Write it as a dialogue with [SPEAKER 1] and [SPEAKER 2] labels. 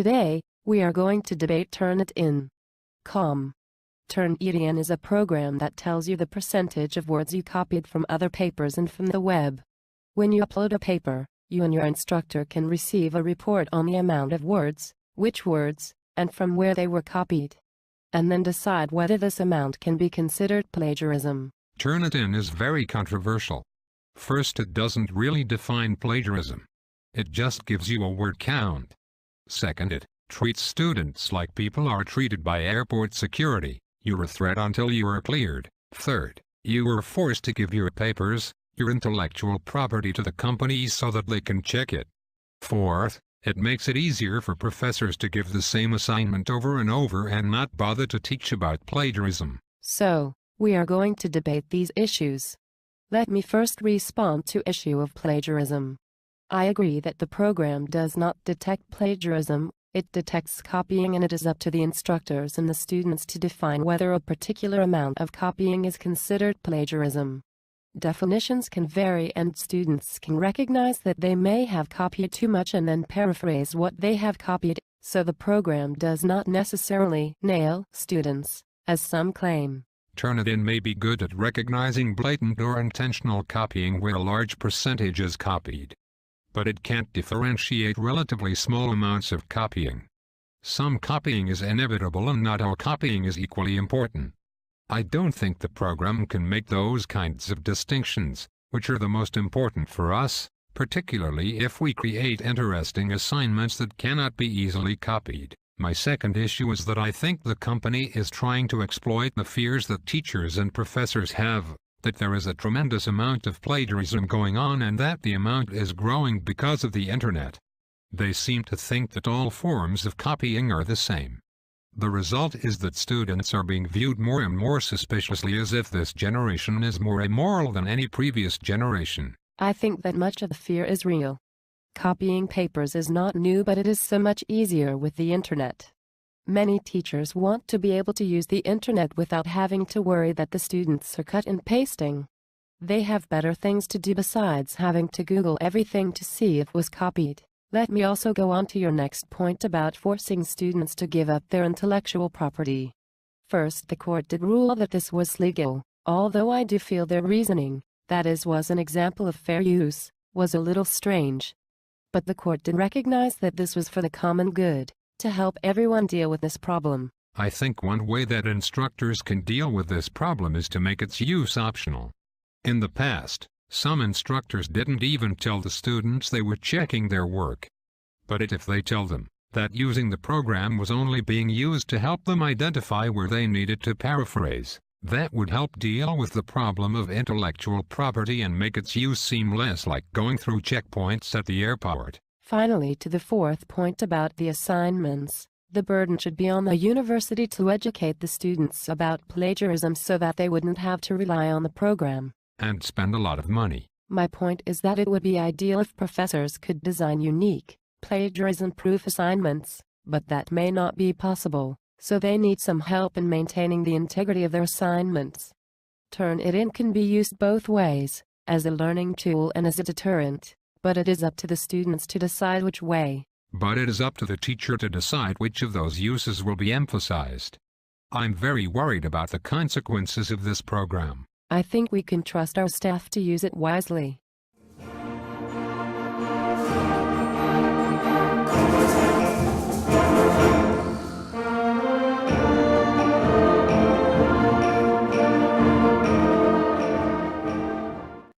[SPEAKER 1] Today, we are going to debate Turnitin. Turnitin is a program that tells you the percentage of words you copied from other papers and from the web. When you upload a paper, you and your instructor can receive a report on the amount of words, which words, and from where they were copied, and then decide whether this amount can be considered plagiarism.
[SPEAKER 2] Turnitin is very controversial. First, it doesn't really define plagiarism. It just gives you a word count. Second, it treats students like people are treated by airport security. You're a threat until you are cleared. Third, you are forced to give your papers, your intellectual property, to the companies so that they can check it. Fourth, it makes it easier for professors to give the same assignment over and over and not bother to teach about plagiarism.
[SPEAKER 1] So, we are going to debate these issues. Let me first respond to the issue of plagiarism. I agree that the program does not detect plagiarism, it detects copying, and it is up to the instructors and the students to define whether a particular amount of copying is considered plagiarism. Definitions can vary and students can recognize that they may have copied too much and then paraphrase what they have copied, so the program does not necessarily nail students, as some claim.
[SPEAKER 2] Turnitin may be good at recognizing blatant or intentional copying where a large percentage is copied, but it can't differentiate relatively small amounts of copying. Some copying is inevitable and not all copying is equally important. I don't think the program can make those kinds of distinctions, which are the most important for us, particularly if we create interesting assignments that cannot be easily copied. My second issue is that I think the company is trying to exploit the fears that teachers and professors have, that there is a tremendous amount of plagiarism going on and that the amount is growing because of the internet. They seem to think that all forms of copying are the same. The result is that students are being viewed more and more suspiciously, as if this generation is more immoral than any previous generation.
[SPEAKER 1] I think that much of the fear is real. Copying papers is not new, but it is so much easier with the internet. Many teachers want to be able to use the internet without having to worry that the students are cut and pasting. They have better things to do besides having to Google everything to see if it was copied. Let me also go on to your next point about forcing students to give up their intellectual property. First, the court did rule that this was legal, although I do feel their reasoning, that is, was an example of fair use, was a little strange. But the court did recognize that this was for the common good, to help everyone deal with this problem.
[SPEAKER 2] I think one way that instructors can deal with this problem is to make its use optional. In the past, some instructors didn't even tell the students they were checking their work. But if they tell them that using the program was only being used to help them identify where they needed to paraphrase, that would help deal with the problem of intellectual property and make its use seem less like going through checkpoints at the airport.
[SPEAKER 1] Finally, to the fourth point about the assignments, the burden should be on the university to educate the students about plagiarism so that they wouldn't have to rely on the program
[SPEAKER 2] and spend a lot of money.
[SPEAKER 1] My point is that it would be ideal if professors could design unique, plagiarism-proof assignments, but that may not be possible, so they need some help in maintaining the integrity of their assignments. Turnitin can be used both ways, as a learning tool and as a deterrent, but it is up to the students to decide which way.
[SPEAKER 2] But it is up to the teacher to decide which of those uses will be emphasized. I'm very worried about the consequences of this program.
[SPEAKER 1] I think we can trust our staff to use it wisely.